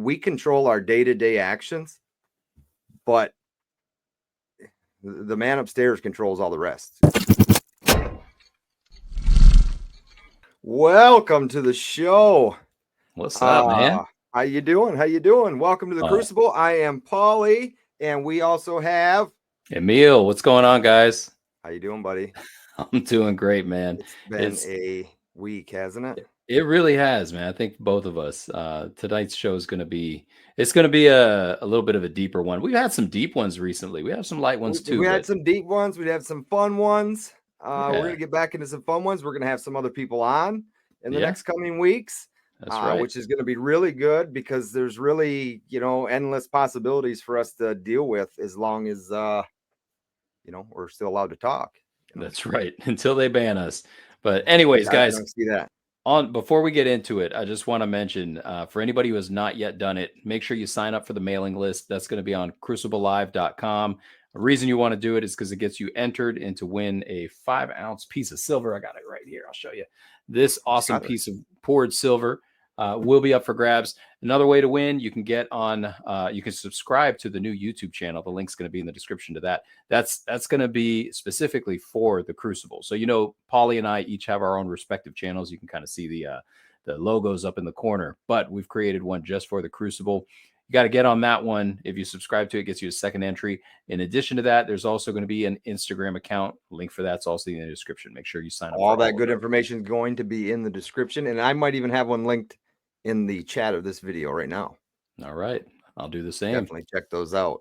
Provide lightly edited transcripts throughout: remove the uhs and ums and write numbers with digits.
we control our day-to-day actions, but the man upstairs controls all the rest. Welcome to the show. What's up, man? How you doing? Welcome to the Crucible. I am Pauly, and we also have Emil. What's going on, guys? How you doing, buddy? I'm doing great, man. It's been a week, hasn't it? It really has, man. I think both of us. Tonight's show is going to be. It's going to be a little bit of a deeper one. We've had some deep ones recently. We have some light ones too. We had some deep ones. We'd have some fun ones. We're going to get back into some fun ones. We're going to have some other people on in the next coming weeks. That's right. Which is going to be really good because there's really, endless possibilities for us to deal with as long as, we're still allowed to talk. That's right. Until they ban us. But anyways, guys, I don't see that. Before we get into it, I just want to mention for anybody who has not yet done it, make sure you sign up for the mailing list. That's going to be on cruciblelive.com. The reason you want to do it is because it gets you entered into win a 5-ounce piece of silver. I got it right here. I'll show you. This awesome piece of poured silver will be up for grabs. Another way to win, you can get on, you can subscribe to the new YouTube channel. The link's going to be in the description to that. That's going to be specifically for the Crucible. So, Pauly and I each have our own respective channels. You can kind of see the logos up in the corner, but we've created one just for the Crucible. You got to get on that one. If you subscribe to it, it gets you a second entry. In addition to that, there's also going to be an Instagram account. Link for that's also in the description. Make sure you sign up. All that good information is going to be in the description, and I might even have one linked in the chat of this video right now. All right. I'll do the same. Definitely check those out.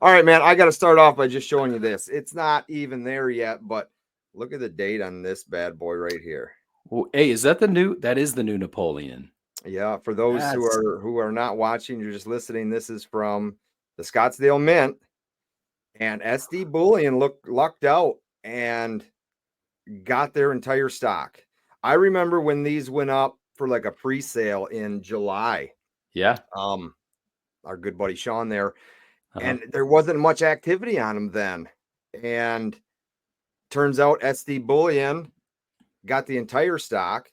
All right, man. I got to start off by just showing you this. It's not even there yet, but look at the date on this bad boy right here. Well, hey, is that that is the new Napoleon? Yeah. For those who are not watching, you're just listening. This is from the Scottsdale Mint, and SD Bullion lucked out and got their entire stock. I remember when these went up for like a pre-sale in July. Yeah. Our good buddy Sean there. And there wasn't much activity on them then. And turns out SD Bullion got the entire stock.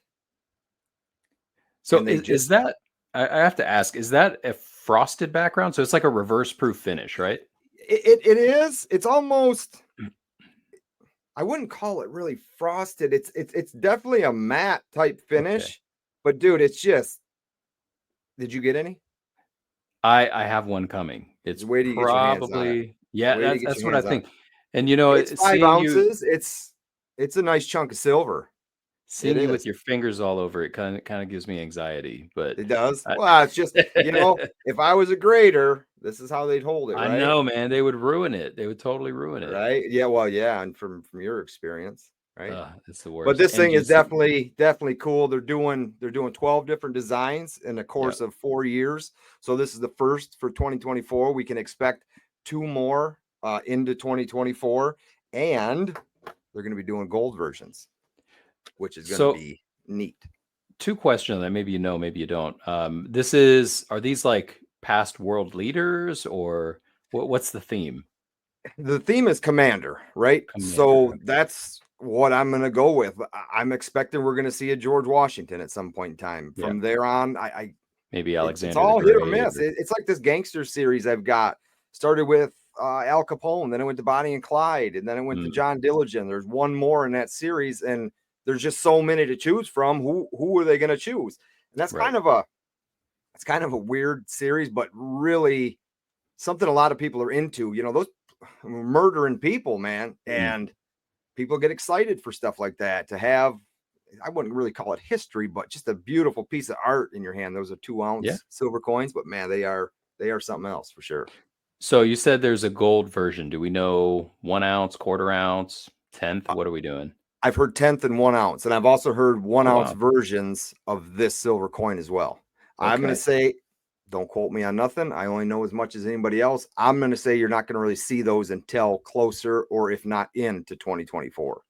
So is that, I have to ask, is that a frosted background? So it's like a reverse proof finish, right? It is. It's almost, I wouldn't call it really frosted. It's definitely a matte type finish. Okay. But dude, it's just, did you get any? I have one coming. It's probably, that's what I think. And it's 5 ounces. It's a nice chunk of silver. Seeing you with your fingers all over it kind of gives me anxiety, but it does. Well, it's just, if I was a grader, this is how they'd hold it. Right? I know, man. They would ruin it. They would totally ruin it. Right. Yeah. Well, yeah. And from your experience. Right. It's the worst. But this thing is definitely cool. They're doing 12 different designs in the course of 4 years. So this is the first for 2024. We can expect 2 more into 2024, and they're going to be doing gold versions, which is going to be neat. 2 questions that maybe maybe you don't. Are these like past world leaders, or what's the theme? The theme is Commander, right? So that's what I'm going to go with. I'm expecting we're going to see a George Washington at some point in time. From there on, I maybe Alexander. It's all hit or miss. It's like this gangster series I've got. Started with Al Capone, then it went to Bonnie and Clyde, and then it went to John Dillinger. There's one more in that series, and there's just so many to choose from. Who are they going to choose? And that's kind of a weird series, but really something a lot of people are into. Those murdering people, man, and people get excited for stuff like that. To have, I wouldn't really call it history, but just a beautiful piece of art in your hand. Those are 2-ounce silver coins, but man, they are something else for sure. So you said there's a gold version. Do we know 1 ounce, quarter ounce, 10th? What are we doing? I've heard 10th and 1 ounce, and I've also heard 1 ounce versions of this silver coin as well. Okay. I'm going to say, don't quote me on nothing. I only know as much as anybody else. I'm going to say you're not going to really see those until closer, or if not into 2024.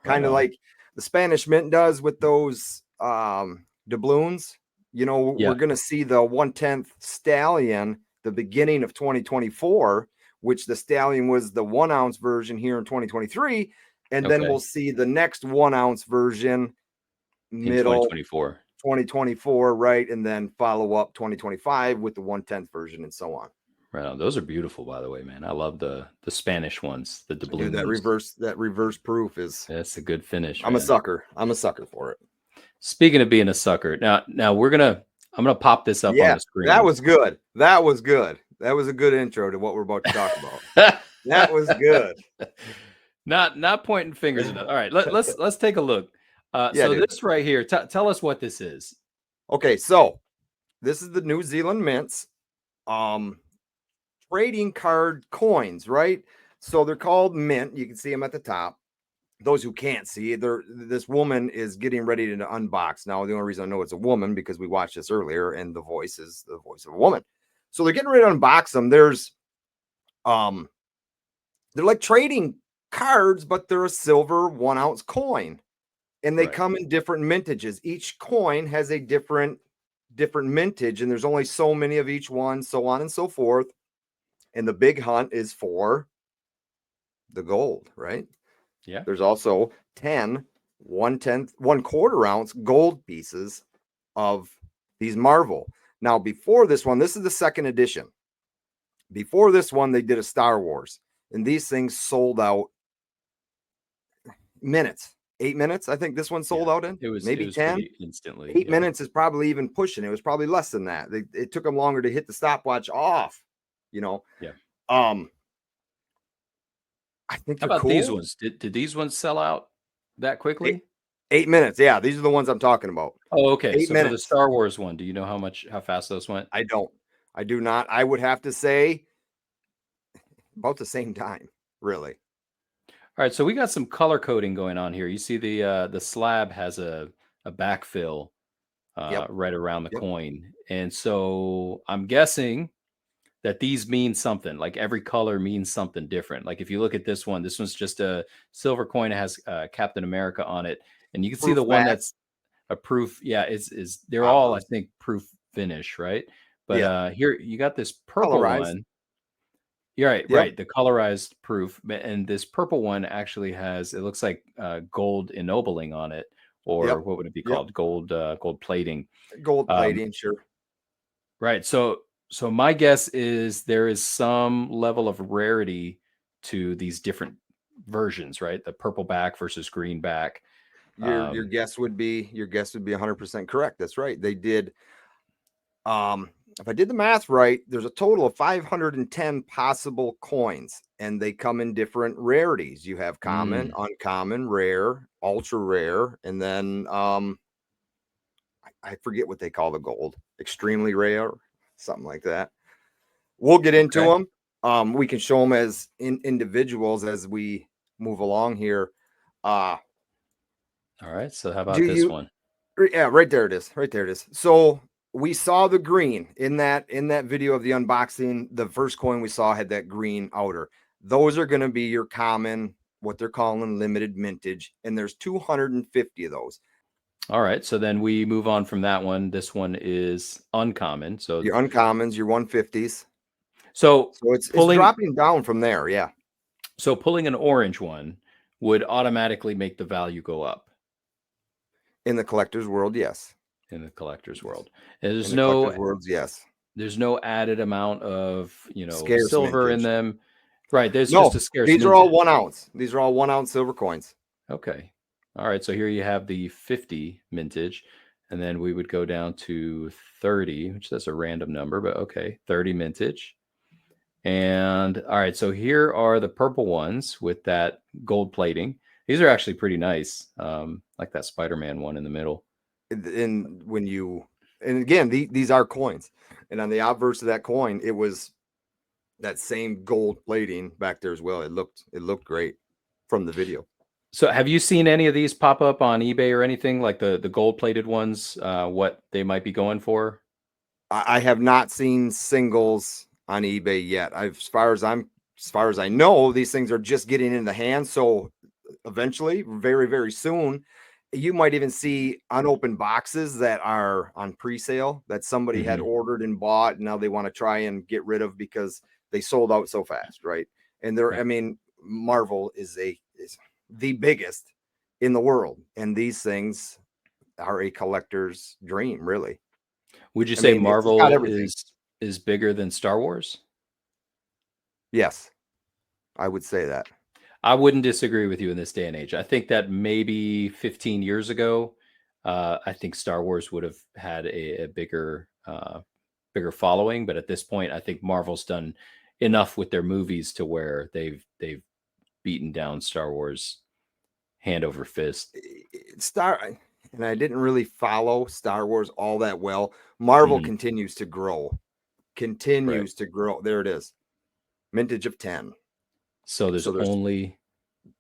Kind of like the Spanish Mint does with those doubloons. We're going to see the 1/10 stallion the beginning of 2024, which the stallion was the 1 ounce version here in 2023. And then we'll see the next 1 ounce version middle 2024. 2024, right? And then follow up 2025 with the 1/10 version and so on. Right on. Those are beautiful, by the way, man. I love the Spanish ones, the doubloons. Dude, that reverse proof is. That's a good finish. I'm a sucker. I'm a sucker for it. Speaking of being a sucker, now I'm gonna pop this up on the screen. That was good. That was good. That was a good intro to what we're about to talk about. That was good. Not pointing fingers at us. All right, let's take a look. This right here, tell us what this is. Okay, so this is the New Zealand mints, trading card coins, right? So they're called mint. You can see them at the top. Those who can't see, this woman is getting ready to unbox. Now, the only reason I know it's a woman because we watched this earlier, and the voice is the voice of a woman. So they're getting ready to unbox them. There's, they're like trading cards, but they're a silver 1 ounce coin, and they come in different mintages. Each coin has a different mintage, and there's only so many of each one, so on and so forth. And the big hunt is for the gold, right? Yeah. There's also 10 1/4 ounce gold pieces of these Marvel. Now, before this one, this is the second edition. Before this one, they did a Star Wars, and these things sold out minutes. 8 minutes, I think this one sold out in. It was maybe 10 instantly. 8 minutes is probably even pushing. It was probably less than that. It took them longer to hit the stopwatch off, you know. Yeah. I think how about these ones? Did these ones sell out that quickly? 8 minutes. Yeah, these are the ones I'm talking about. Oh, okay. 8 so minutes. For the Star Wars one, do you know how fast those went? I don't. I do not. I would have to say about the same time, really. All right, so we got some color coding going on here. You see the slab has a backfill right around the coin, and so I'm guessing that these mean something. Like every color means something different. Like if you look at this one's just a silver coin. It has Captain America on it, and you can see the one that's a proof. Yeah, is they're all, I think, proof finish, right? But here you got this purple one. You're right. The colorized proof, and this purple one actually has, it looks like gold ennobling on it, or what would it be called? Gold plating. Gold plating, sure. Right. So my guess is there is some level of rarity to these different versions, right? The purple back versus green back. Your guess would be 100% correct. That's right. They did. If I did the math right, there's a total of 510 possible coins, and they come in different rarities. You have common, uncommon, rare, ultra rare, and then I forget what they call the gold, extremely rare, something like that. We'll get into them. We can show them as individuals as we move along here. All right. So how about this one? Yeah, right there it is. Right there it is. So we saw the green in that video of the unboxing. The first coin we saw had that green outer. Those are going to be your common, what they're calling limited mintage, and there's 250 of those. All right, so then we move on from that one. This one is uncommon. So your uncommons, your 150s. So it's dropping down from there. Yeah. So pulling an orange one would automatically make the value go up. In the collector's world, yes. In the collector's world, there's no worlds, yes. There's no added amount of scarce silver mintage in them, right? There's no, just a scarce. These are all 1 ounce. These are all 1 ounce silver coins. Okay, all right. So here you have the 50 mintage, and then we would go down to 30, which that's a random number, but okay, 30 mintage. And all right, so here are the purple ones with that gold plating. These are actually pretty nice, like that Spider-Man one in the middle. And again, these are coins, and on the obverse of that coin, it was that same gold plating back there as well. It looked great from the video. So have you seen any of these pop up on eBay or anything, like the gold plated ones, what they might be going for? I have not seen singles on eBay yet. As far as I know, these things are just getting in the hands. So eventually, very, very soon, you might even see unopened boxes that are on pre-sale that somebody had ordered and bought, and now they want to try and get rid of because they sold out so fast, right? And I mean, Marvel is the biggest in the world, and these things, are a collector's dream, really. Would you I say mean, it's got Marvel everything. is bigger than Star Wars? Yes, I would say that. I wouldn't disagree with you in this day and age. I think that maybe 15 years ago, I think Star Wars would have had a bigger following, but at this point, I think Marvel's done enough with their movies to where they've beaten down Star Wars hand over fist. And I didn't really follow Star Wars all that well. Marvel Mhm. continues to grow. Right. There it is. Mintage of 10. So there's So there's only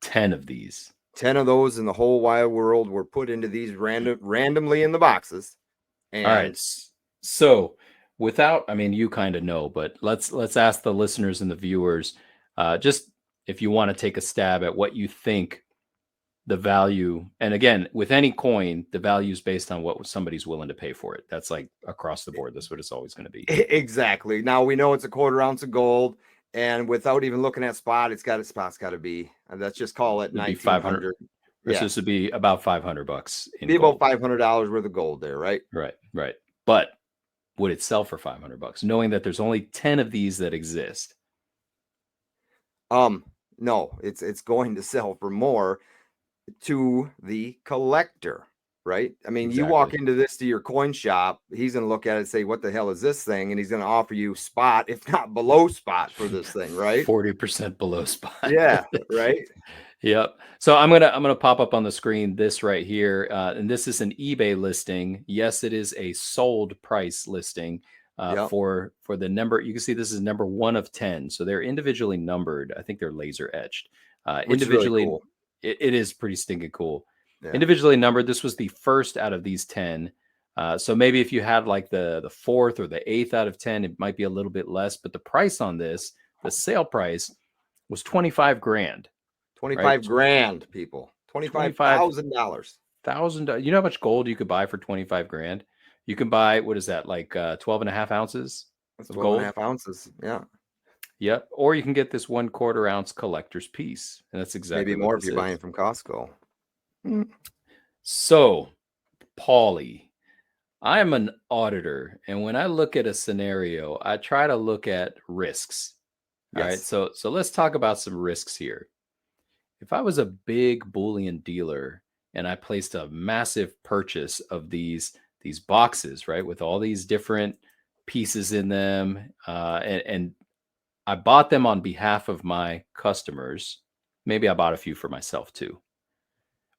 10 of these. 10 of those in the whole wide world were put into these randomly in the boxes. All right. And So without, I mean, you kind of know, but let's ask the listeners and the viewers, just if you want to take a stab at what you think the value, and again, with any coin, the value is based on what somebody's willing to pay for it. That's like across the board. That's what it's always going to be. exactly. Now we know it's a quarter ounce of gold, and without even looking at spot's got to be. Let's just call it It'd be 500. 1900. So Yeah, this would be about $500 in be about gold. $500 worth of gold there, right? Right. But would it sell for $500, knowing that there's only 10 of these that exist? No, it's going to sell for more to the collector, right? I mean, you walk Exactly. into your coin shop, he's going to look at it and say, what the hell is this thing? And he's going to offer you spot, if not below spot, for this thing, right? 40% below spot. Yeah, right. Yep. So I'm gonna pop up on the screen this right here, and this is an eBay listing. Yes, it is a sold price listing Yep. for the number. You can see this is number 1 of 10, so they're individually numbered. I think they're laser etched. Which is really Individually, cool. it is pretty stinking cool. Yeah. Individually numbered. This was the first out of these 10. So maybe if you had like the fourth or the 8th out of 10, it might be a little bit less. But the price on this, the sale price, was 25 grand. 25 grand, people. $25,000. $1,000. You know how much gold you could buy for 25 grand? You can buy, what is that, like 12 and a half ounces That's of 12 and gold? a half ounces. Yeah. Yep. Or you can get this 1/4 ounce collector's piece. And that's exactly Maybe what more if this you're is. buying from Costco. So, Pauly, I am an auditor. And when I look at a scenario, I try to look at risks. All right. Yes. So let's talk about some risks here. If I was a big bullion dealer and I placed a massive purchase of these boxes, right, with all these different pieces in them, and I bought them on behalf of my customers, maybe I bought a few for myself too.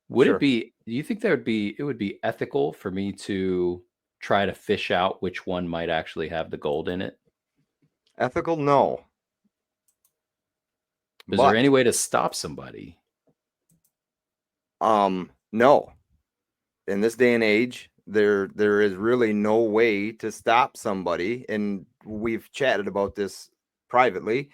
Would it Sure. be? Do you think it would be ethical for me to try to fish out which one might actually have the gold in it? Ethical? No. Is there But any way to stop somebody? no. In this day and age, there is really no way to stop somebody, and we've chatted about this privately.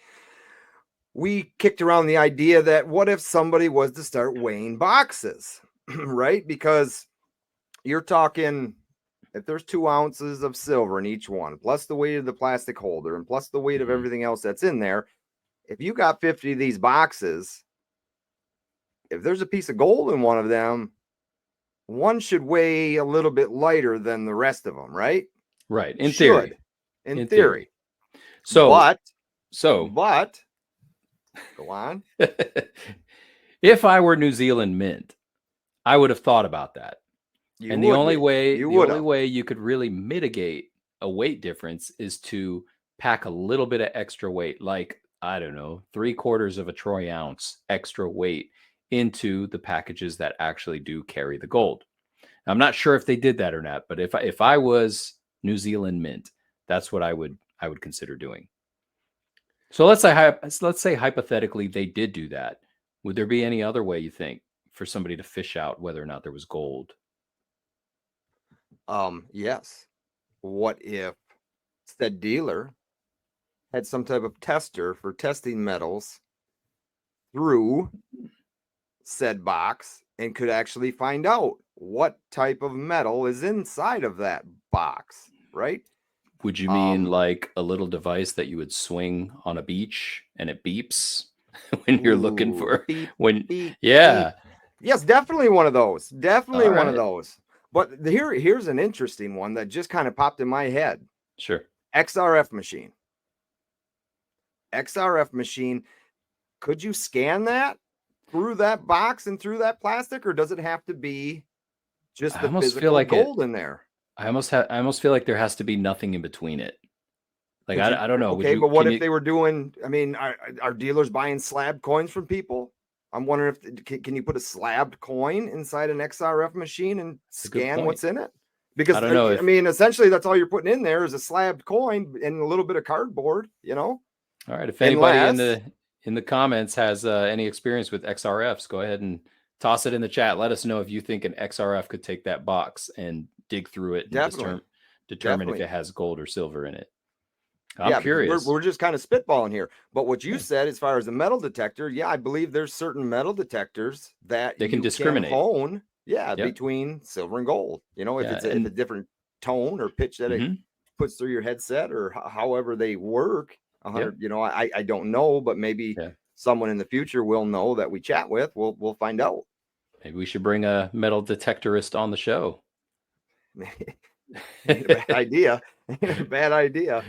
We kicked around the idea that what if somebody was to start weighing boxes, right? Because you're talking, if there's 2 ounces of silver in each one, plus the weight of the plastic holder, and plus the weight of everything else that's in there, if you got 50 of these boxes, if there's a piece of gold in one of them, one should weigh a little bit lighter than the rest of them, right? Right. In Should, theory. in theory. So But go on. if I were New Zealand Mint, I would have thought about that. And the only way you could really mitigate a weight difference is to pack a little bit of extra weight, like, I don't know, 3/4 of a troy ounce extra weight into the packages that actually do carry the gold. Now, I'm not sure if they did that or not, but if I was New Zealand Mint, that's what I would consider doing. So let's say hypothetically they did do that. Would there be any other way, you think, for somebody to fish out whether or not there was gold? Yes. What if said dealer had some type of tester for testing metals through said box and could actually find out what type of metal is inside of that box, right? Would you mean like a little device that you would swing on a beach and it beeps when you're looking for beep, when beep, yeah. beep. Yes, definitely one of those. Definitely one of those. But here's an interesting one that just kind of popped in my head. Sure. XRF machine. XRF machine. Could you scan that through that box and through that plastic, or does it have to be just the physical gold in there? I almost feel like there has to be nothing in between it. Like, I don't know. Okay, but what if they were doing, I mean, are dealers buying slab coins from people? I'm wondering if, can you put a slabbed coin inside an XRF machine and scan what's in it? Because I don't know. I mean, essentially that's all you're putting in there is a slabbed coin and a little bit of cardboard, you know? All right. If anybody in the comments has any experience with XRFs, go ahead and toss it in the chat. Let us know if you think an XRF could take that box and dig through it and determine if it has gold or silver in it. I'm curious. We're just kind of spitballing here. But what you said as far as the metal detector, I believe there's certain metal detectors that they can discriminate. Hone, between silver and gold. You know, if it's a different tone or pitch that it puts through your headset or however they work. You know, I don't know, but maybe someone in the future will know that we chat with. We'll find out. Maybe we should bring a metal detectorist on the show. Bad idea. Bad idea.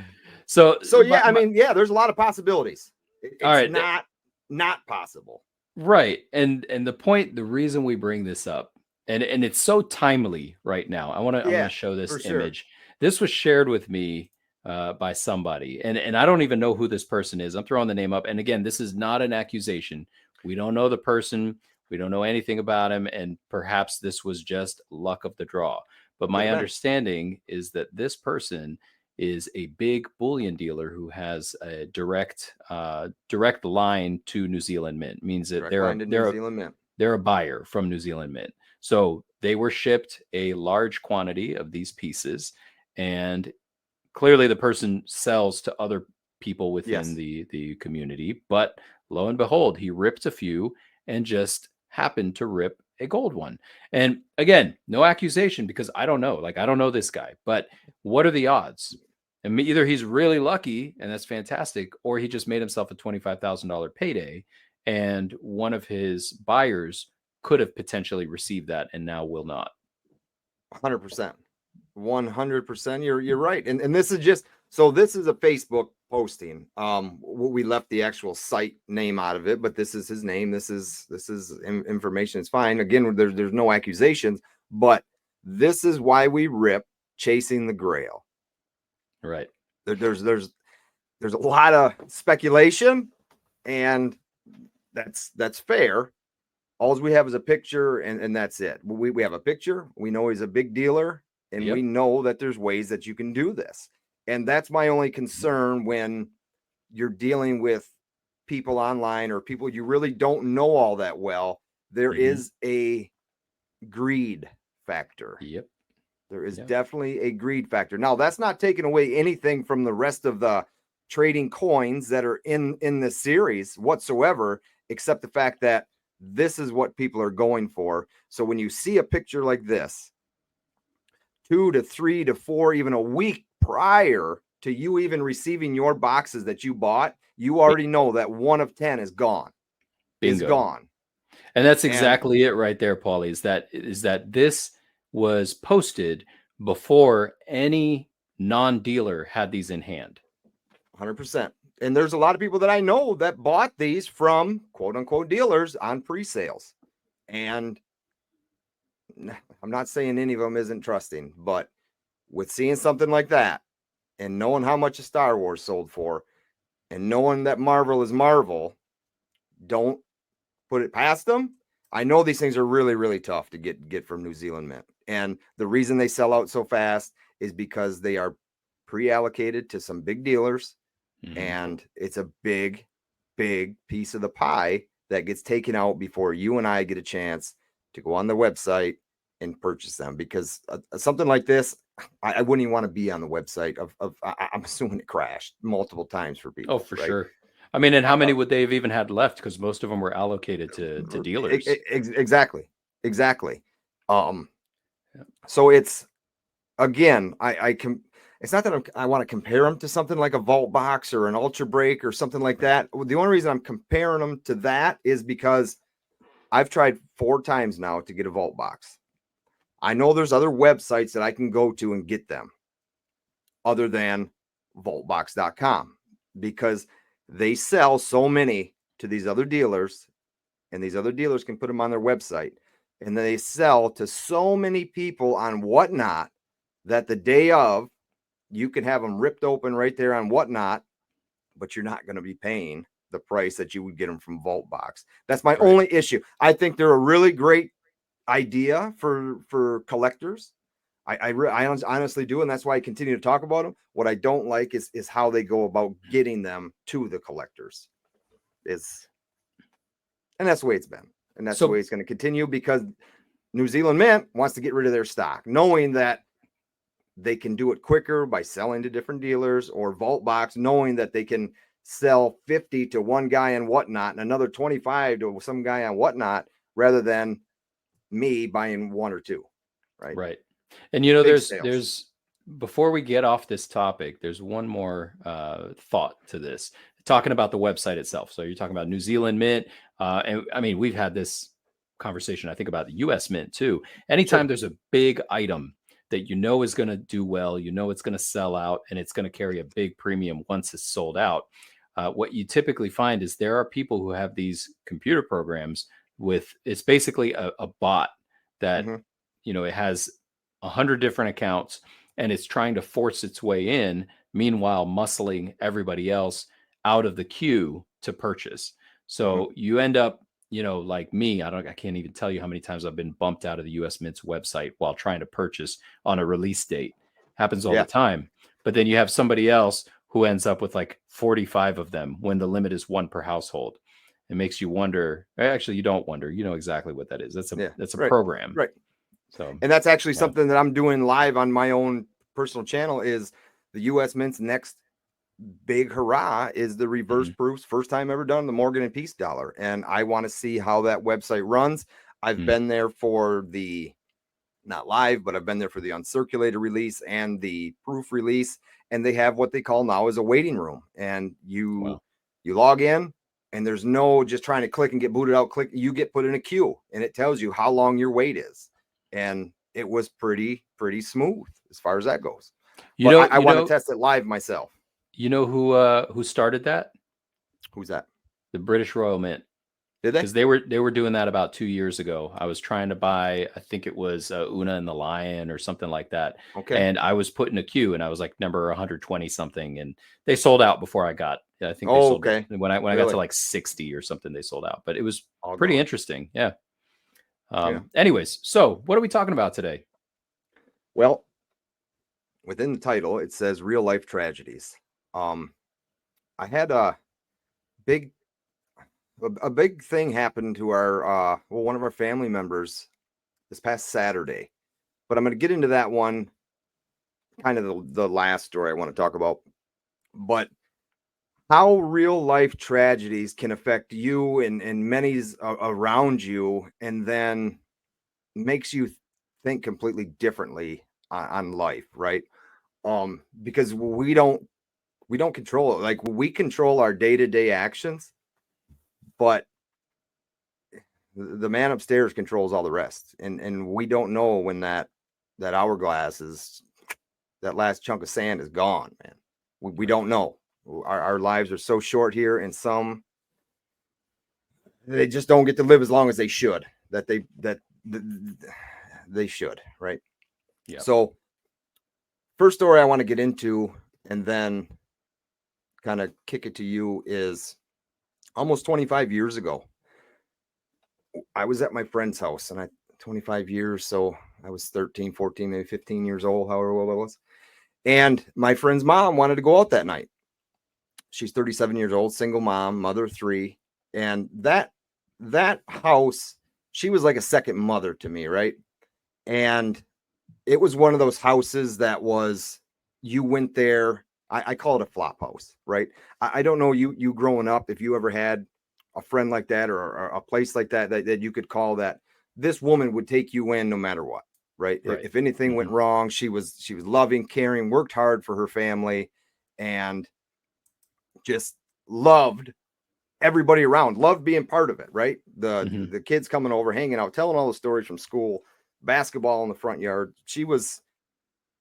So yeah, I mean, there's a lot of possibilities. It's not possible. Right. And the reason we bring this up, and it's so timely right now. I want to show this image. This was shared with me by somebody, and I don't even know who this person is. I'm throwing the name up. And again, this is not an accusation. We don't know the person. We don't know anything about him. And perhaps this was just luck of the draw. But my understanding is that this person is a big bullion dealer who has a direct line to New Zealand Mint. Means that they're a buyer from New Zealand Mint. So they were shipped a large quantity of these pieces, and clearly the person sells to other people within the community. But lo and behold, he ripped a few and just happened to rip a gold one. And again, no accusation, because I don't know. Like, I don't know this guy, but what are the odds? And either he's really lucky, and that's fantastic, or he just made himself a $25,000 payday, and one of his buyers could have potentially received that and now will not. 100%. 100%. You're right. And this is just, so this is a Facebook posting. We left the actual site name out of it, but this is his name. This is information. It's fine. Again, there's no accusations, but this is why we rip Chasing the Grail. Right. There's a lot of speculation, and that's fair. All we have is a picture, and that's it. We have a picture. We know he's a big dealer, and we know that there's ways that you can do this. And that's my only concern when you're dealing with people online or people you really don't know all that well. There is a greed factor. Yep. There is definitely a greed factor. Now, that's not taking away anything from the rest of the trading coins that are in this series whatsoever, except the fact that this is what people are going for. So when you see a picture like this, 2 to 3 to 4, even a week prior to you even receiving your boxes that you bought, you already know that 1 of 10 is gone. Bingo. Is gone. And that's exactly it right there, Paulie, is that this was posted before any non-dealer had these in hand. 100%. And there's a lot of people that I know that bought these from quote unquote dealers on pre-sales. And I'm not saying any of them isn't trusting, but with seeing something like that and knowing how much a Star Wars sold for and knowing that Marvel is Marvel, don't put it past them. I know these things are really, really tough to get from New Zealand Mint. And the reason they sell out so fast is because they are pre-allocated to some big dealers. And it's a big, big piece of the pie that gets taken out before you and I get a chance to go on the website and purchase them. Because something like this, I wouldn't even want to be on the website I'm assuming it crashed multiple times for people. Oh, for sure. I mean, and how many would they have even had left? Because most of them were allocated to dealers. Exactly. So it's, again, it's not that I want to compare them to something like a Vault Box or an Ultra Break or something like that. The only reason I'm comparing them to that is because I've tried 4 times now to get a Vault Box. I know there's other websites that I can go to and get them other than vaultbox.com, because they sell so many to these other dealers, and these other dealers can put them on their website, and they sell to so many people on Whatnot that the day of, you can have them ripped open right there on Whatnot, but you're not going to be paying the price that you would get them from VaultBox. That's my only issue. I think they're a really great idea for collectors. I honestly do, and that's why I continue to talk about them. What I don't like is how they go about getting them to the collectors. And that's the way it's been, and that's the way it's going to continue, because New Zealand Mint wants to get rid of their stock, knowing that they can do it quicker by selling to different dealers, or VaultBox, knowing that they can sell 50 to one guy on Whatnot and another 25 to some guy on Whatnot, rather than me buying one or two. Right. And there's before we get off this topic, there's one more thought to this, talking about the website itself. So you're talking about New Zealand Mint, and I mean, we've had this conversation, I think, about the US Mint too. Anytime there's a big item that is going to do well, it's going to sell out, and it's going to carry a big premium once it's sold out, what you typically find is there are people who have these computer programs it's basically a bot that it has 100 different accounts, and it's trying to force its way in, meanwhile muscling everybody else out of the queue to purchase. So you end up, like me, I can't even tell you how many times I've been bumped out of the US Mint's website while trying to purchase on a release date. Happens all the time. But then you have somebody else who ends up with like 45 of them when the limit is one per household. It makes you wonder. Actually, you don't wonder. You know exactly what that is. That's a program. Right. So, and that's actually something that I'm doing live on my own personal channel. Is the US Mint's next big hurrah is the reverse proofs, first time ever done, the Morgan and Peace dollar. And I want to see how that website runs. I've been there for the, not live, but I've been there for the uncirculated release and the proof release. And they have what they call now is a waiting room. And you log in, and there's no just trying to click and get booted out. You get put in a queue, and it tells you how long your wait is. And it was pretty smooth as far as that goes. I want to test it live myself. You know who started that? Who's that? The British Royal Mint. Did they? Because they were doing that about 2 years ago. I was trying to buy, I think it was Una and the Lion or something like that. Okay. And I was put in a queue, and I was like number 120 something, and they sold out before I got. I think they sold it. When I got to like 60 or something, they sold out. But it was pretty interesting. Yeah. Anyways, so what are we talking about today? Well, within the title, it says real life tragedies. I had a big thing happened to our one of our family members this past Saturday, but I'm going to get into that one, kind of the last story I want to talk about. But how real life tragedies can affect you and many around you, and then makes you think completely differently on life, right? Because we don't control it. Like, we control our day-to-day actions, but the man upstairs controls all the rest. And we don't know when that hourglass is, that last chunk of sand is gone, man. We don't know. Our lives are so short here, and some, they just don't get to live as long as they should, they should, right? Yeah. So first story I want to get into, and then kind of kick it to you, is almost 25 years ago. I was at my friend's house, and 25 years. So I was 13, 14, maybe 15 years old, however old I was. And my friend's mom wanted to go out that night. She's 37 years old, single mom, mother of 3. And that house, she was like a second mother to me, right? And it was one of those houses that was, you went there, I call it a flop house, right? I don't know, you growing up, if you ever had a friend like that, or a place like that you could call that this woman would take you in no matter what, right? If anything went wrong, she was loving, caring, worked hard for her family, and just loved everybody around, loved being part of it, right? The kids coming over, hanging out, telling all the stories from school. basketball in the front yard. She was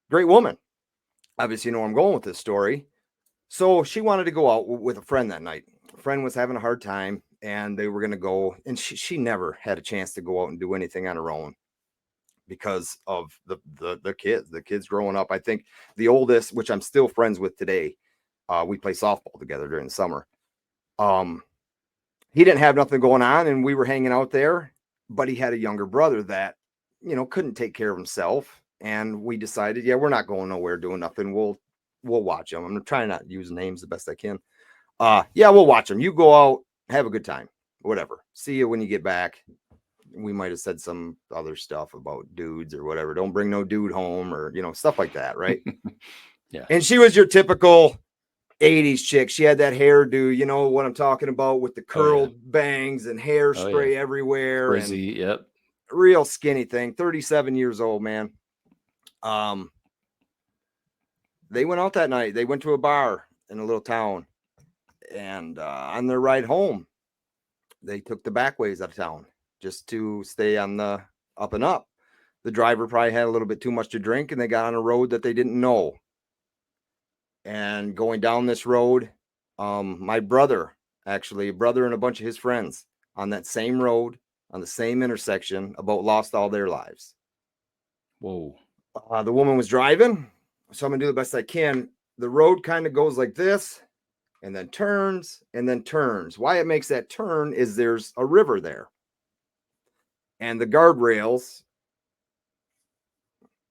a great woman. Obviously, you know where I'm going with this story. So she wanted to go out with a friend that night. A friend was having a hard time, and they were going to go. And she never had a chance to go out and do anything on her own because of the kids growing up. I think the oldest, which I'm still friends with today, we play softball together during the summer. He didn't have nothing going on, and we were hanging out there, but he had a younger brother that, you know, couldn't take care of himself. And we decided, yeah, we're not going nowhere doing nothing. We'll watch them. I'm trying not to use names the best I can. Yeah, we'll watch them. You go out, have a good time, whatever. See you when you get back. We might have said some other stuff about dudes or whatever. Don't bring no dude home, or, you know, stuff like that. Right. Yeah. And she was your typical 80s chick. She had that hairdo, you know what I'm talking about, with the curled bangs and hairspray everywhere. Frizzy, and yep. Real skinny thing. 37 years old, man. They went out that night. They went to a bar in a little town, and on their ride home, they took the back ways out of town just to stay on the up and up. The driver probably had a little bit too much to drink, and they got on a road that they didn't know. And going down this road, my brother and a bunch of his friends on that same road, on the same intersection, about lost all their lives. Whoa. The woman was driving, so I'm gonna do the best I can. The road kind of goes like this, and then turns, and then turns. Why it makes that turn is there's a river there. And the guardrails,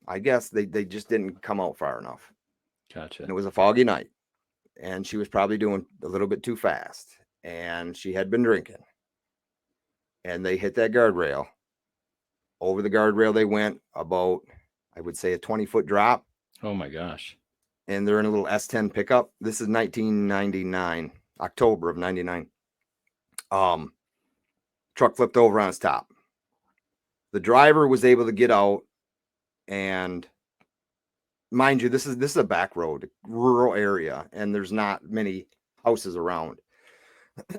I guess they just didn't come out far enough. Gotcha. And it was a foggy night, and she was probably doing a little bit too fast, and she had been drinking. And they hit that guardrail. Over the guardrail they went, about, I would say, a 20-foot drop. Oh my gosh. And they're in a little S10 pickup. This is 1999, October of 99. Truck flipped over on its top. The driver was able to get out, and mind you, this is a back road, rural area, and there's not many houses around.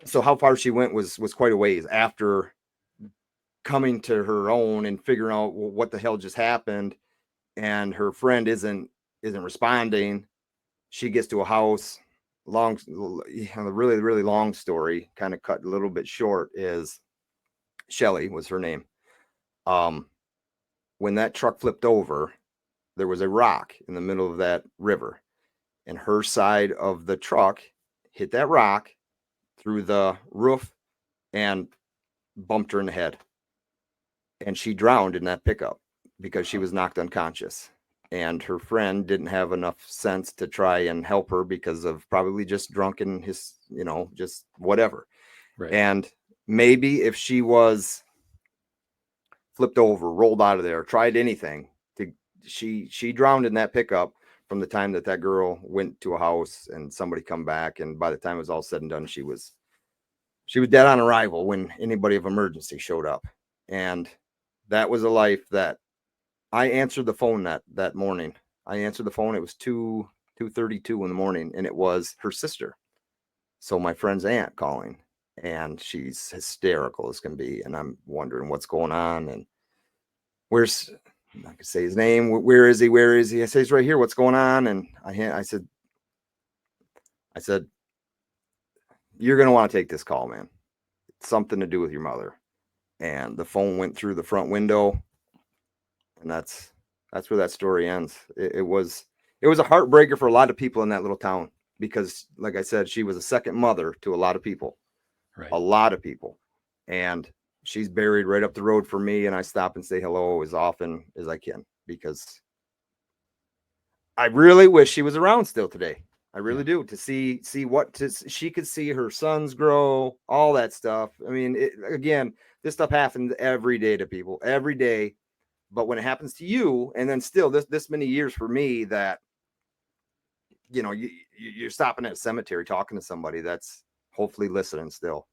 So how far she went was quite a ways after coming to her own and figuring out what the hell just happened. And her friend isn't responding. She gets to a house. Really, really long story, kind of cut a little bit short, is Shelly was her name. When that truck flipped over, there was a rock in the middle of that river, and her side of the truck hit that rock through the roof and bumped her in the head. And she drowned in that pickup because she was knocked unconscious. And her friend didn't have enough sense to try and help her because of probably just drunken, just whatever. Right. And maybe if she was flipped over, rolled out of there, tried anything, she drowned in that pickup from the time that girl went to a house and somebody come back. And by the time it was all said and done, she was dead on arrival when anybody of emergency showed up. And that was a life that I answered the phone that morning. I answered the phone. It was 2:32 in the morning, and it was her sister. So my friend's aunt calling, and she's hysterical as can be. And I'm wondering what's going on, and where's, I'm not gonna say his name. Where is he? Where is he? I say, he's right here. What's going on? And I said, you're gonna want to take this call, man. It's something to do with your mother. And the phone went through the front window. And that's where that story ends. It was a heartbreaker for a lot of people in that little town because, like I said, she was a second mother to a lot of people. Right. A lot of people. And she's buried right up the road from me, and I stop and say hello as often as I can because I really wish she was around still today. I really do, to see she could see her sons grow, all that stuff. I mean, again, this stuff happens every day to people, every day. But when it happens to you, and then still this many years for me, that, you're stopping at a cemetery talking to somebody that's hopefully listening still,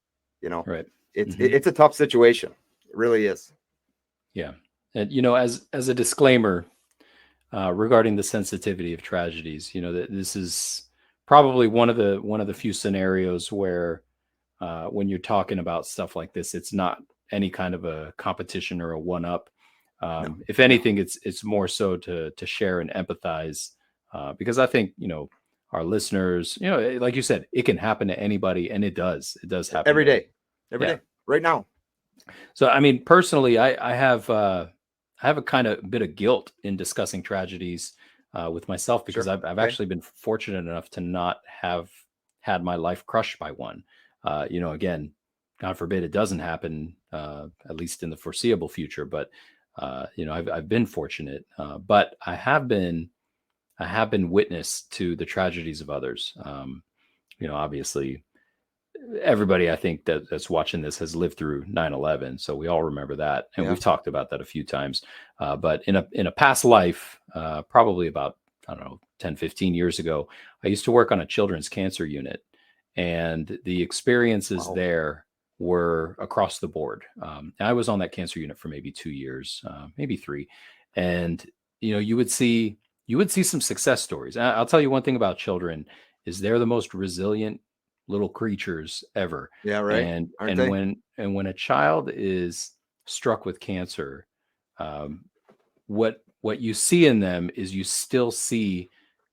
Right. It's a tough situation. It really is. Yeah. And, as a disclaimer, regarding the sensitivity of tragedies, that this is probably one of the few scenarios where, when you're talking about stuff like this, it's not any kind of a competition or a one-up. No, If anything, it's more so to share and empathize, because I think, our listeners, like you said, it can happen to anybody, and it does happen every to day, every yeah. day, right now. So, I mean, personally, I have a kind of bit of guilt in discussing tragedies with myself, because Sure. I've Okay. actually been fortunate enough to not have had my life crushed by one. Again, God forbid it doesn't happen, at least in the foreseeable future. But I've been fortunate, but I have been witness to the tragedies of others. Obviously, everybody I think that's watching this has lived through 9/11, so we all remember that, and Yeah. we've talked about that a few times. But in a past life, probably about, I don't know, 10, 15 years ago, I used to work on a children's cancer unit, and the experiences Wow. there were across the board. I was on that cancer unit for maybe 2 years, maybe three, and you would see some success stories. I'll tell you one thing about children is they're the most resilient little creatures ever. Yeah. Right. And Aren't and they? when a child is struck with cancer, um, what you see in them is you still see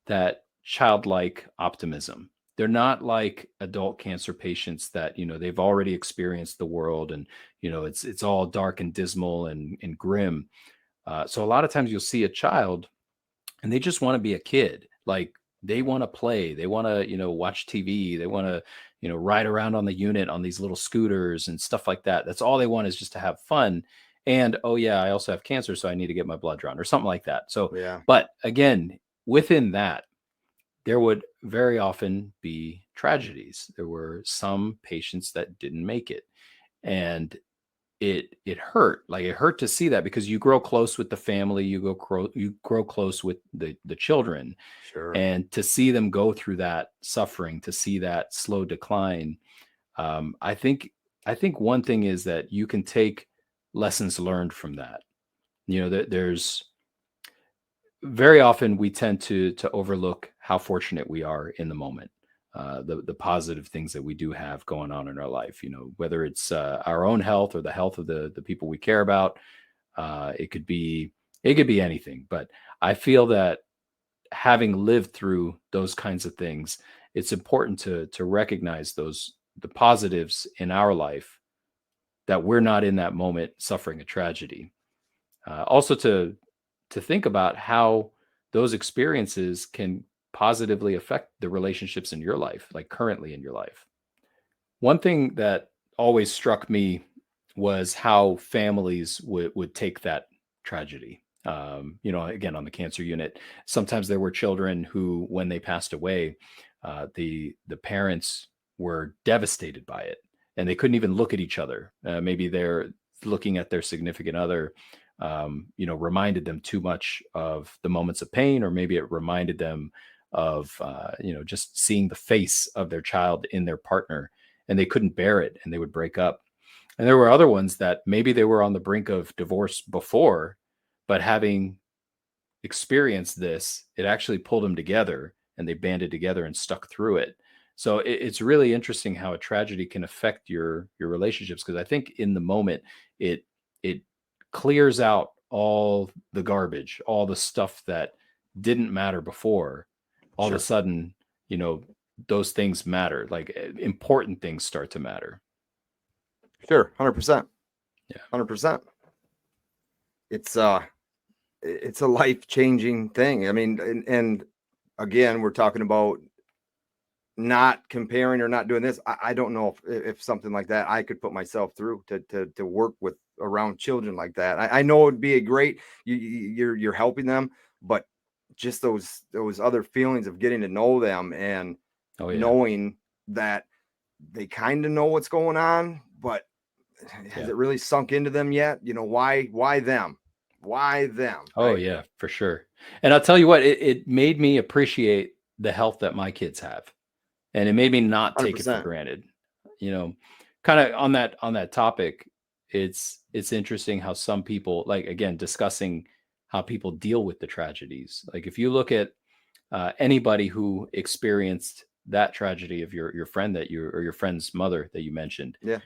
that childlike optimism. They're not like adult cancer patients that, they've already experienced the world, and it's all dark and dismal and grim. So a lot of times you'll see a child and they just want to be a kid. Like, they want to play, they want to, watch TV, they want to, ride around on the unit on these little scooters and stuff like that. That's all they want, is just to have fun. And oh yeah, I also have cancer, so I need to get my blood drawn or something like that. So, Yeah. but again, within that, there would very often be tragedies. There were some patients that didn't make it. And it hurt. Like, it hurt to see that, because you grow close with the family, you grow close with the children, Sure. and to see them go through that suffering, to see that slow decline. I think one thing is that you can take lessons learned from that. There's very often we tend to overlook how fortunate we are in the moment, the positive things that we do have going on in our life, whether it's our own health or the health of the people we care about. It could be anything. But I feel that, having lived through those kinds of things, it's important to recognize the positives in our life, that we're not in that moment suffering a tragedy. Also, to think about how those experiences can positively affect the relationships in your life, like currently in your life. One thing that always struck me was how families would take that tragedy. Again, on the cancer unit, sometimes there were children who, when they passed away, the parents were devastated by it, and they couldn't even look at each other. Maybe they're looking at their significant other, reminded them too much of the moments of pain, or maybe it reminded them of, just seeing the face of their child in their partner, and they couldn't bear it, and they would break up. And there were other ones that maybe they were on the brink of divorce before, but having experienced this, it actually pulled them together, and they banded together and stuck through it. So it's really interesting how a tragedy can affect your relationships, because I think in the moment, it clears out all the garbage, all the stuff that didn't matter before. All of a Sure. sudden, those things matter. Like, important things start to matter. Sure. 100%. Yeah. 100%. It's a life-changing thing. I mean, and again, we're talking about not comparing or not doing this. I don't know if something like that I could put myself through to work with around children like that. I know it'd be a great, you're helping them, but just those other feelings of getting to know them, and Oh yeah. knowing that they kind of know what's going on, but has it really sunk into them yet? Why them? Why them? Oh Right? yeah, for sure. And I'll tell you what, it made me appreciate the health that my kids have, and it made me not take it for 100%. granted. You know, kind of on that topic, it's interesting how some people, like, again, discussing how people deal with the tragedies. Like, if you look at anybody who experienced that tragedy of your friend, or your friend's mother that you mentioned, Yeah.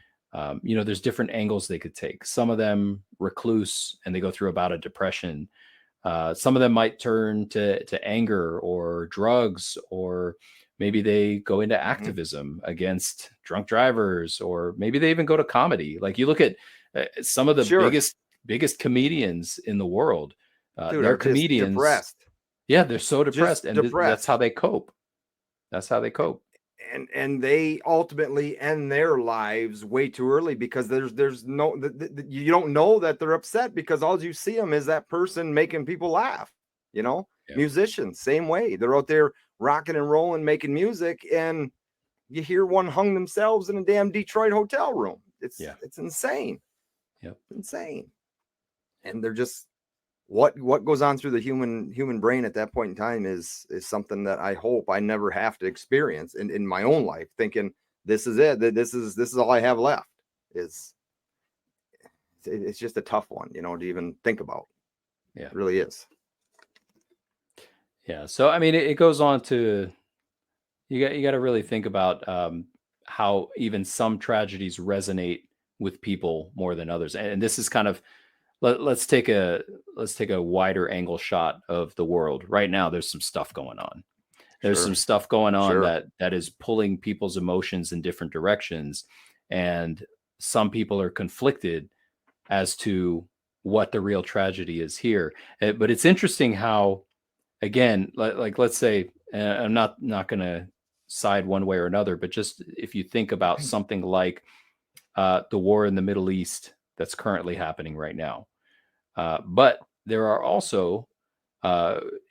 There's different angles they could take. Some of them recluse and they go through about a depression. Some of them might turn to anger or drugs, or maybe they go into activism against drunk drivers, or maybe they even go to comedy. Like you look at some of the biggest comedians in the world. Dude, they're are just comedians. depressed. Yeah, they're so depressed, Just and depressed. that's how they cope. That's how they cope. And they ultimately end their lives way too early because there's no you don't know that they're upset because all you see them is that person making people laugh. Yeah. Musicians, same way. They're out there rocking and rolling, making music, and you hear one hung themselves in a damn Detroit hotel room. It's insane. Yep. Insane. And they're just what goes on through the human brain at that point in time is something that I hope I never have to experience in my own life, thinking this is it, that this is all I have left. It's just a tough one, to even think about. Yeah, it really is. Yeah. So, I mean, it goes on to, you got to really think about how even some tragedies resonate with people more than others. And this is kind of, let's take a wider angle shot of the world right now. There's some stuff going on. There's some stuff going on that is pulling people's emotions in different directions. And some people are conflicted as to what the real tragedy is here. But it's interesting how, again, like let's say, I'm not going to side one way or another, but just if you think about something like the war in the Middle East that's currently happening right now. But there are also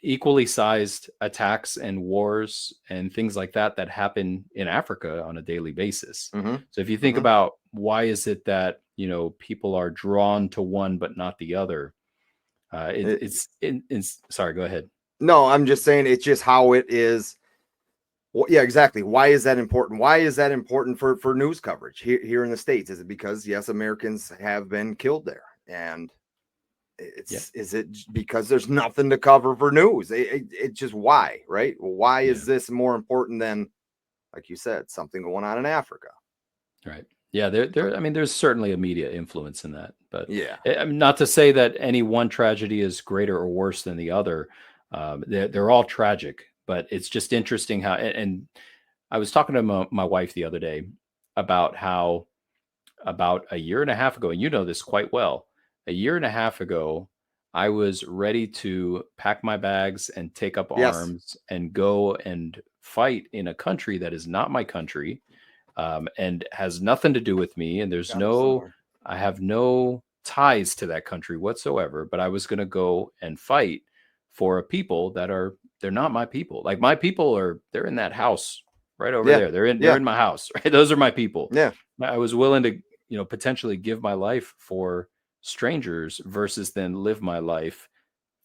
equally sized attacks and wars and things like that happen in Africa on a daily basis. So if you think about why is it that, people are drawn to one but not the other, it's sorry, go ahead. No, I'm just saying it's just how it is. Well, yeah, exactly. Why is that important? Why is that important for news coverage here in the States? Is it because, yes, Americans have been killed there? And is it because there's nothing to cover for news? It just why, right? Why is this more important than, like you said, something going on in Africa? Right. Yeah, I mean, there's certainly a media influence in that, but yeah, not to say that any one tragedy is greater or worse than the other. They're all tragic, but it's just interesting how. And I was talking to my wife the other day about how about a year and a half ago, and you know this quite well. A year and a half ago, I was ready to pack my bags and take up arms and go and fight in a country that is not my country. And has nothing to do with me. And I have no ties to that country whatsoever, but I was going to go and fight for a people they're not my people. Like my people they're in that house right over there. They're in my house, right? Those are my people. Yeah. I was willing to, potentially give my life for strangers versus then live my life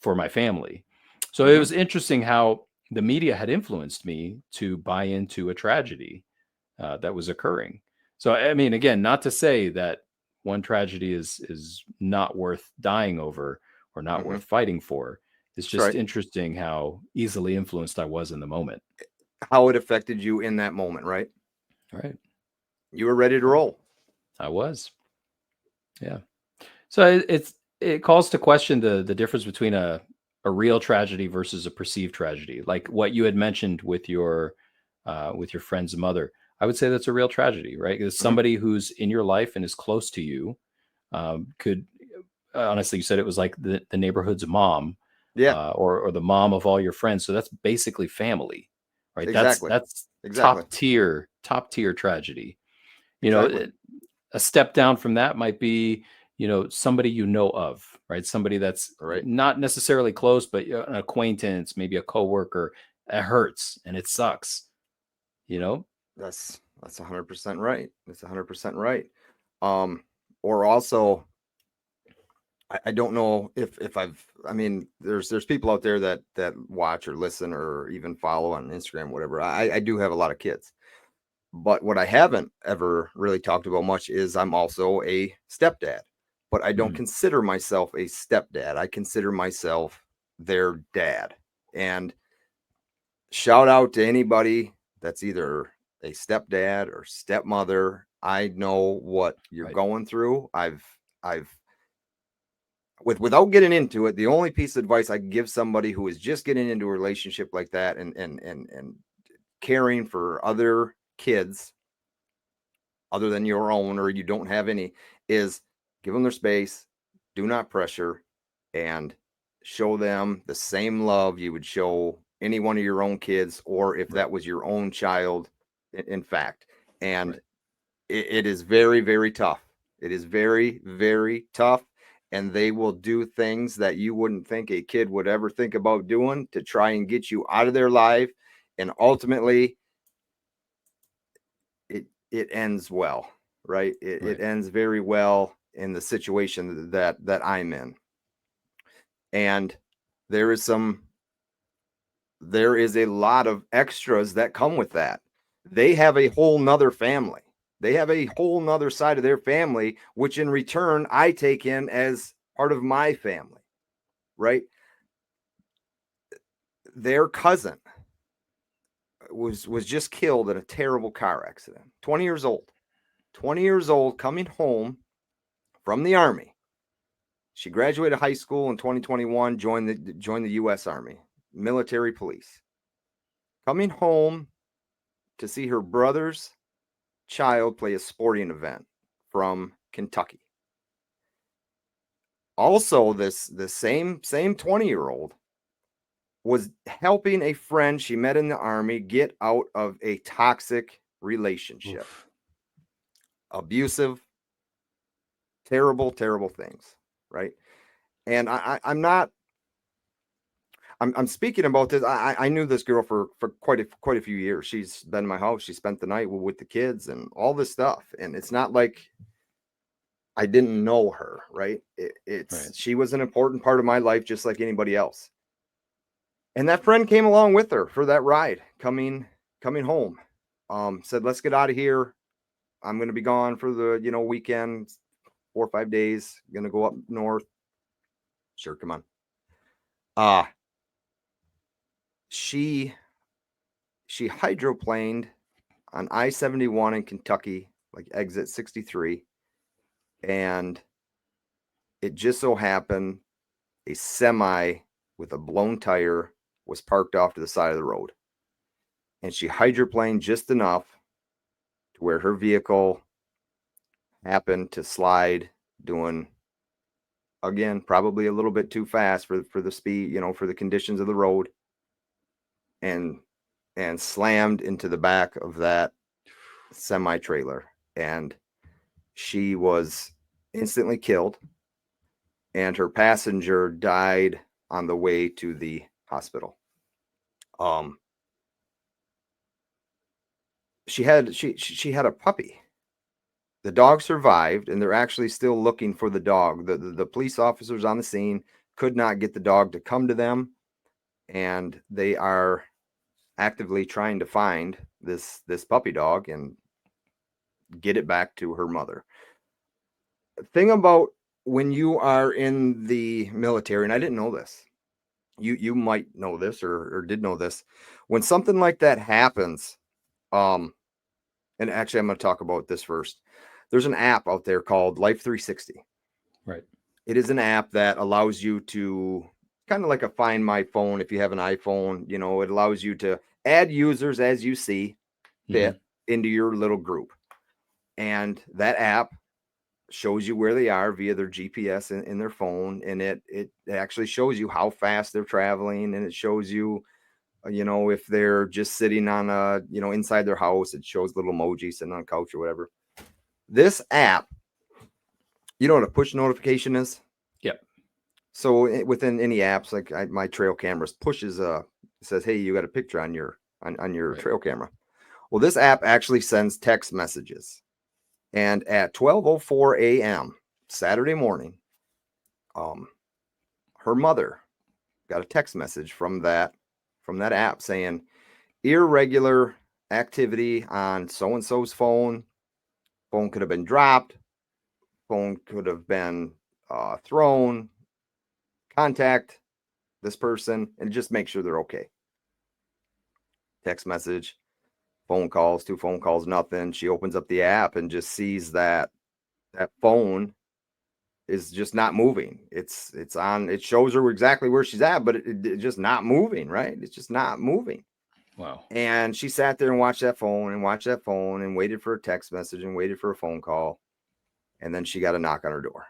for my family. So it was interesting how the media had influenced me to buy into a tragedy that was occurring. So, I mean, again, not to say that one tragedy is not worth dying over or not worth fighting for. It's just interesting how easily influenced I was in the moment. How it affected you in that moment, right? Right. You were ready to roll. I was. Yeah. So it calls to question the difference between a real tragedy versus a perceived tragedy, like what you had mentioned with your friend's mother. I would say that's a real tragedy, right? Because somebody who's in your life and is close to you could, honestly, you said it was like the neighborhood's mom, or the mom of all your friends. So that's basically family, right? Exactly. That's top tier tragedy. A step down from that might be, somebody of, right? Somebody that's not necessarily close, but an acquaintance, maybe a coworker. It hurts and it sucks. That's 100% right. That's 100% right. Or also, I don't know if I mean, there's people out there that watch or listen or even follow on Instagram, whatever. I do have a lot of kids, but what I haven't ever really talked about much is I'm also a stepdad, but I don't consider myself a stepdad. I consider myself their dad. And shout out to anybody that's either a stepdad or stepmother I know what you're Right. going through. Without getting into it, the only piece of advice I can give somebody who is just getting into a relationship like that and caring for other kids other than your own, or you don't have any, is give them their space, do not pressure, and show them the same love you would show any one of your own kids, or if that was your own child, in fact. And it is very, very tough. It is very, very tough. And they will do things that you wouldn't think a kid would ever think about doing to try and get you out of their life. And ultimately, it ends well, right? It ends very well in the situation that I'm in. And there is a lot of extras that come with that. They have a whole nother family. They have a whole nother side of their family, which in return I take in as part of my family, right? Their cousin was just killed in a terrible car accident. 20 years old, coming home from the Army. She graduated high school in 2021, joined the U.S. Army, military police. Coming home to see her brother's child play a sporting event from Kentucky. Also, the same 20-year-old was helping a friend she met in the Army get out of a toxic relationship. Oof. Abusive, terrible, terrible things, right? And I'm speaking about this. I knew this girl for quite a few years. She's been in my house. She spent the night with the kids and all this stuff. And it's not like I didn't know her, right? She was an important part of my life, just like anybody else. And that friend came along with her for that ride, coming home. Said, let's get out of here. I'm going to be gone for the, weekend, 4 or 5 days. Going to go up north. Sure. Come on. She hydroplaned on I-71 in Kentucky, like exit 63. And it just so happened a semi with a blown tire was parked off to the side of the road. And she hydroplaned just enough to where her vehicle happened to slide, doing, again, probably a little bit too fast for the speed, for the conditions of the road, and slammed into the back of that semi trailer. And she was instantly killed, and her passenger died on the way to the hospital. She had a puppy. The dog survived, and they're actually still looking for the dog. The police officers on the scene could not get the dog to come to them, and they are actively trying to find this puppy dog and get it back to her mother. The thing about when you are in the military, and I didn't know this, you might know this or did know this, when something like that happens, and actually I'm going to talk about this first. There's an app out there called Life 360. Right. It is an app that allows you to, kind of like a Find My Phone if you have an iPhone, it allows you to add users as you see fit into your little group. And that app shows you where they are via their GPS in their phone, and it actually shows you how fast they're traveling, and it shows you if they're just sitting on a inside their house. It shows little emoji sitting on a couch or whatever. This app, you know what a push notification is? Yep. So within any apps, like my trail cameras pushes says, hey, you got a picture on your trail camera. Well, this app actually sends text messages. And at 12:04 a.m. Saturday morning, her mother got a text message from that app saying irregular activity on so-and-so's phone. Phone could have been dropped. Phone could have been thrown. Contact this person and just make sure they're okay. Text message. phone calls, 2 phone calls, nothing. She opens up the app and just sees that phone is just not moving. It's on, it shows her exactly where she's at, but it's just not moving, right? It's just not moving. Wow. And she sat there and watched that phone and waited for a text message and waited for a phone call. And then she got a knock on her door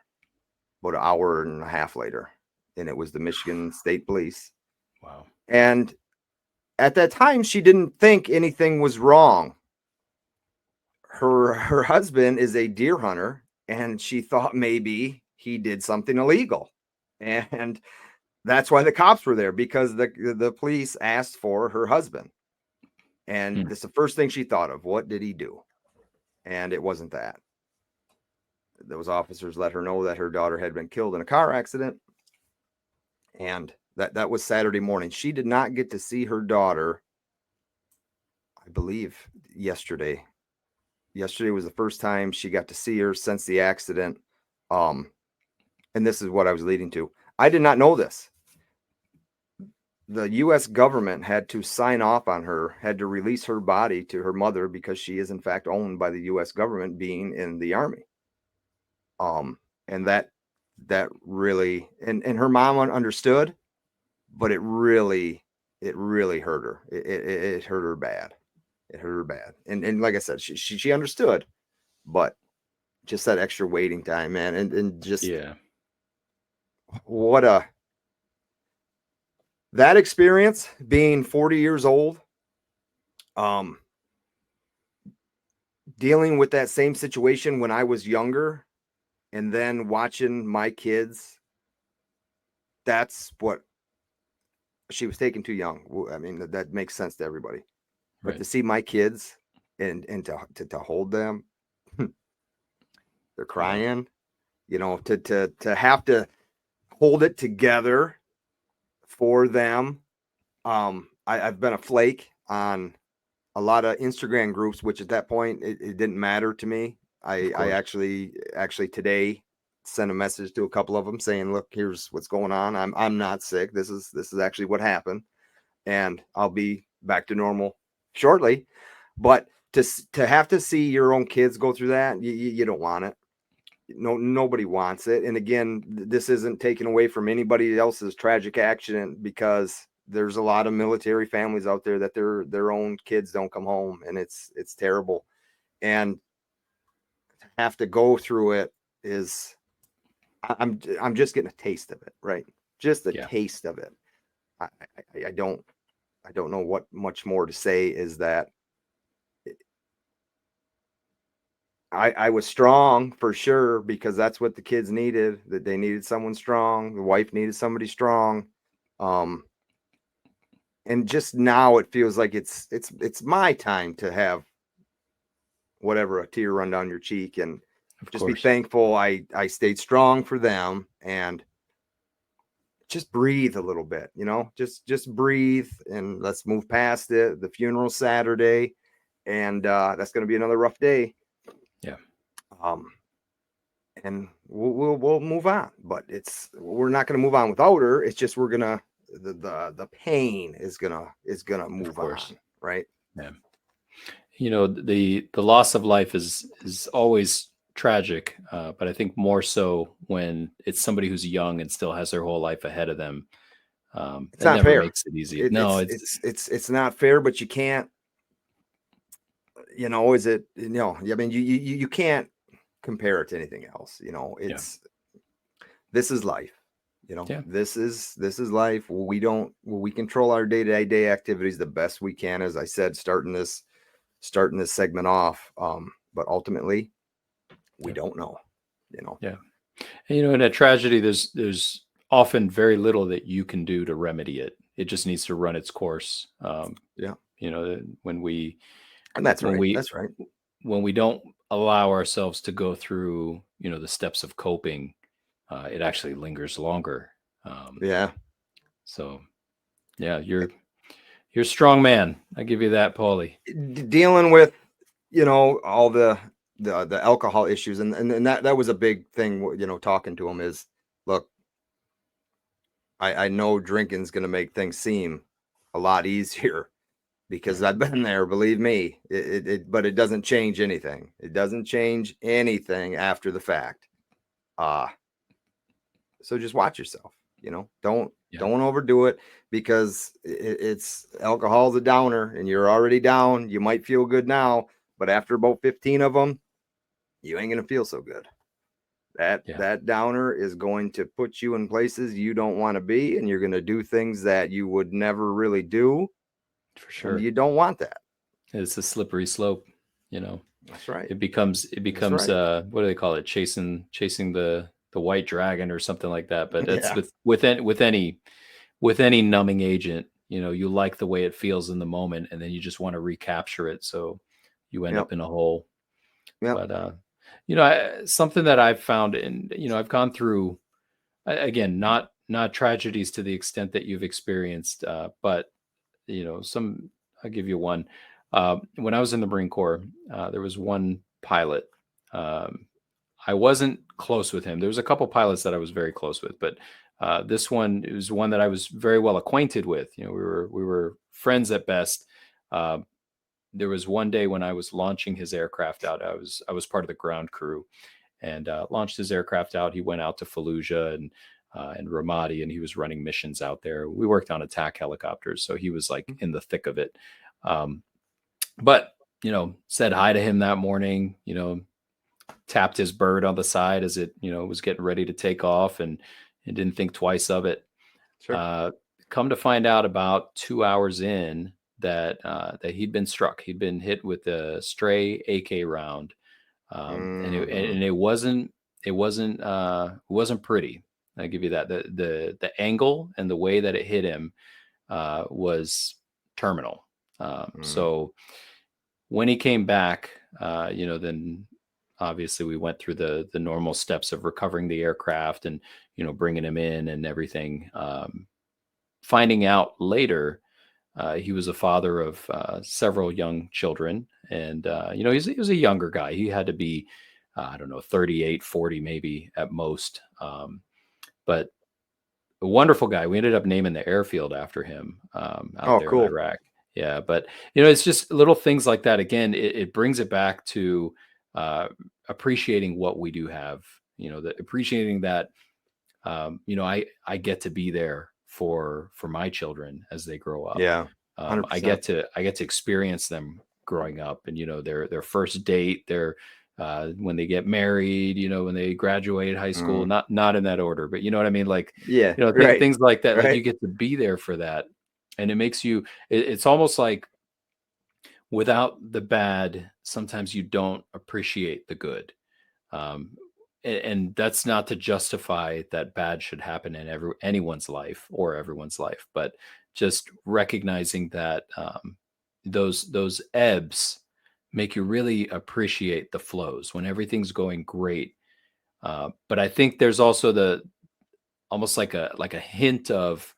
about an hour and a half later. And it was the Michigan State Police. Wow. And at that time, she didn't think anything was wrong. Her husband is a deer hunter, and she thought maybe he did something illegal. And that's why the cops were there, because the police asked for her husband. And this is the first thing she thought of. What did he do? And it wasn't that. Those officers let her know that her daughter had been killed in a car accident. And that was Saturday morning. She did not get to see her daughter, I believe, yesterday. Yesterday was the first time she got to see her since the accident. And this is what I was leading to. I did not know this. The U.S. government had to sign off on her, had to release her body to her mother, because she is in fact owned by the U.S. government, being in the Army. And that really, and her mom understood, but it really hurt her. It hurt her bad. It hurt her bad. And like I said, she understood, but just that extra waiting time, man. And just, yeah, what that experience, being 40 years old, dealing with that same situation when I was younger, and then watching my kids, that's what, she was taken too young. I mean, that makes sense to everybody. But to see my kids and to hold them, they're crying, to have to hold it together for them. I've been a flake on a lot of Instagram groups, which at that point it didn't matter to me. I actually today sent a message to a couple of them saying, look, here's what's going on. I'm not sick. This is actually what happened, and I'll be back to normal shortly. But to have to see your own kids go through that, you don't want it. Nobody wants it. And again, this isn't taken away from anybody else's tragic accident, because there's a lot of military families out there that their own kids don't come home, and it's terrible. And to have to go through it is, I'm just getting a taste of it, right? Just a taste of it. I don't know what much more to say. Is that I was strong for sure, because that's what the kids needed. That they needed someone strong. The wife needed somebody strong. And just now it feels like it's my time to have whatever, a tear run down your cheek, and just be thankful I stayed strong for them, and just breathe a little bit, just breathe, and let's move past it. The funeral Saturday, and that's going to be another rough day. Yeah. And we'll move on, but we're not going to move on without her. It's just, we're going to, the pain is gonna move on, right? Yeah. The loss of life is always tragic, but I think more so when it's somebody who's young and still has their whole life ahead of them. It's not fair. Makes it easy. It's not fair, but you can't, is it, I mean, you can't compare it to anything else. This is life. This is life. We control our day-to-day activities the best we can, as I said, starting this segment off. But ultimately, we don't know. Yeah. And, in a tragedy, there's often very little that you can do to remedy it. It just needs to run its course. When we, and that's right. That's right. When we don't allow ourselves to go through, the steps of coping, it actually lingers longer. So yeah, you're a strong man. I give you that, Paulie. Dealing with, all the alcohol issues, and that was a big thing, talking to him is, look, I know drinking's going to make things seem a lot easier, because I've been there, believe me. But it doesn't change anything. It doesn't change anything after the fact. So just watch yourself, don't overdo it, because it's alcohol's a downer, and you're already down. You might feel good now, but after about 15 of them, you ain't going to feel so good. That downer is going to put you in places you don't want to be, and you're going to do things that you would never really do. For sure. And you don't want that. It's a slippery slope, That's right. It becomes right. What do they call it? Chasing the white dragon or something like that. But that's with any numbing agent, you like the way it feels in the moment, and then you just want to recapture it. So you end up in a hole. But something that I've found, and I've gone through, again, not tragedies to the extent that you've experienced, but I'll give you one. When I was in the Marine Corps, there was one pilot. I wasn't close with him. There was a couple pilots that I was very close with, but this one, it was one that I was very well acquainted with. We were friends at best. There was one day when I was launching his aircraft out. I was part of the ground crew, and launched his aircraft out. He went out to Fallujah and Ramadi, and he was running missions out there. We worked on attack helicopters, so he was like in the thick of it. But said hi to him that morning. Tapped his bird on the side as it was getting ready to take off, and didn't think twice of it. Sure. Come to find out about 2 hours in that he'd been struck. He'd been hit with a stray AK round, and it wasn't pretty. I give you that. The angle and the way that it hit him was terminal. So when he came back, then obviously we went through the normal steps of recovering the aircraft and bringing him in and everything. Finding out later, he was a father of several young children, and he was a younger guy. He had to be 38, 40 maybe at most. But a wonderful guy. We ended up naming the airfield after him out there in Iraq. Yeah, but it's just little things like that. Again, it brings it back to appreciating what we do have. Appreciating that I get to be there for my children as they grow up. Yeah, I get to experience them growing up, and their first date, their when they get married, when they graduate high school, not in that order, but you know what I mean? Like, things like that, like you get to be there for that. And it makes you, it's almost like without the bad, sometimes you don't appreciate the good. And that's not to justify that bad should happen in anyone's life or everyone's life, but just recognizing that those ebbs make you really appreciate the flows when everything's going great. But I think there's also almost like a hint of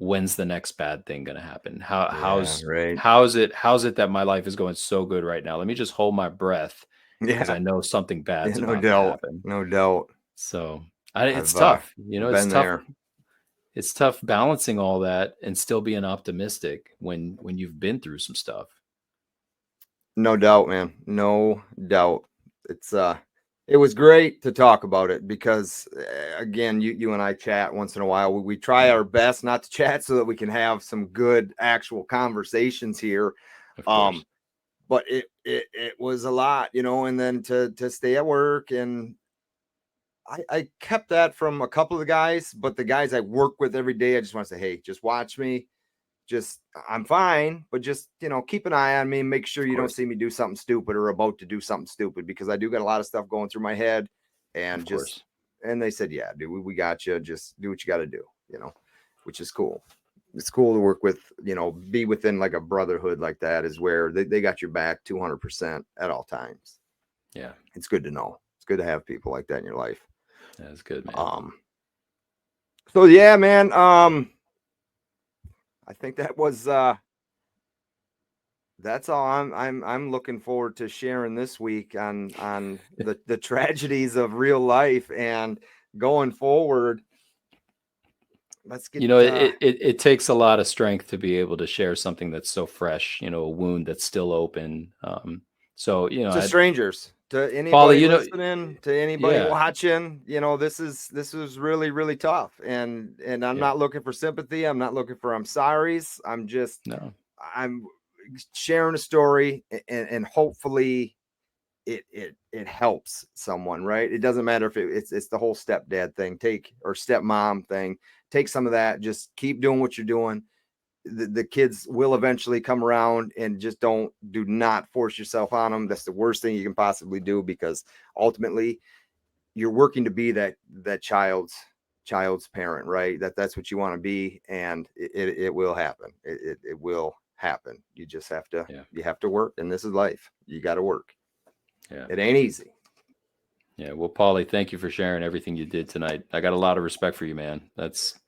when's the next bad thing going to happen? How's it that my life is going so good right now? Let me just hold my breath because I know something bad's about to happen. No doubt. So it's tough. It's tough. There. It's tough balancing all that and still being optimistic when you've been through some stuff. No doubt, man. No doubt. It was great to talk about it because, again, you and I chat once in a while. We try our best not to chat so that we can have some good actual conversations here. But it was a lot, and then to stay at work, and I kept that from a couple of the guys, but the guys I work with every day, I just want to say, hey, just watch me. I'm fine, but just, keep an eye on me. Make sure you don't see me do something stupid or about to do something stupid, because I do got a lot of stuff going through my head. And and they said, yeah, dude, we got you. Just do what you got to do, which is cool. It's cool to work with, be within like a brotherhood like that, is where they got your back 200% at all times. Yeah. It's good to know. It's good to have people like that in your life. That's good, man. So yeah, man. I think that was that's all I'm looking forward to sharing this week on the tragedies of real life, and going forward. let's get, You know, it takes a lot of strength to be able to share something that's so fresh, you know, a wound that's still open. So, you know, to strangers, to Paulie, anybody you know, listening, to anybody yeah, watching, you know, this is really, really tough. And I'm yeah, not looking for sympathy. I'm not looking for I'm sorry's. no, I'm sharing a story, and hopefully it helps someone, right? It doesn't matter if it's the whole stepdad thing, or stepmom thing. Take some of that, just keep doing what you're doing. The kids will eventually come around, and just do not force yourself on them. That's the worst thing you can possibly do, because ultimately you're working to be that child's parent, right? That's what you want to be, and it will happen. It will happen. You just have to, yeah, you have to work, and this is life. You got to work. yeah. It ain't easy. Yeah. Well, Paulie, thank you for sharing everything you did tonight. I got a lot of respect for you, man. Yeah, It's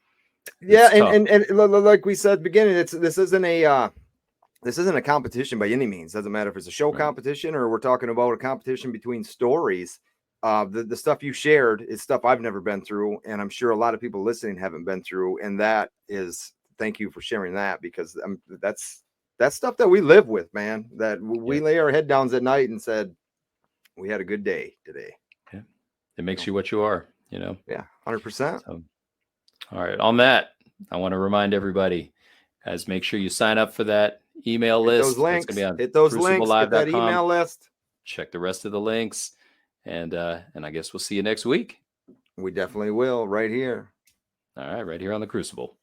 tough. and like we said at the beginning, this isn't a competition by any means. Doesn't matter if it's a show Right. competition or we're talking about a competition between stories. The stuff you shared is stuff I've never been through, and I'm sure a lot of people listening haven't been through. And that is, thank you for sharing that, because that's stuff that we live with, man. That we Yeah. lay our head downs at night and said, we had a good day today. Yeah. It makes you what you are, you know? Yeah, 100%. So, all right. On that, I want to remind everybody, guys, make sure you sign up for that email Hit those list. That's going to links. be on Hit those links. Get that cruciblelive.com. email list. Check the rest of the links. And I guess we'll see you next week. We definitely will, right here. All right. Right here on the Crucible.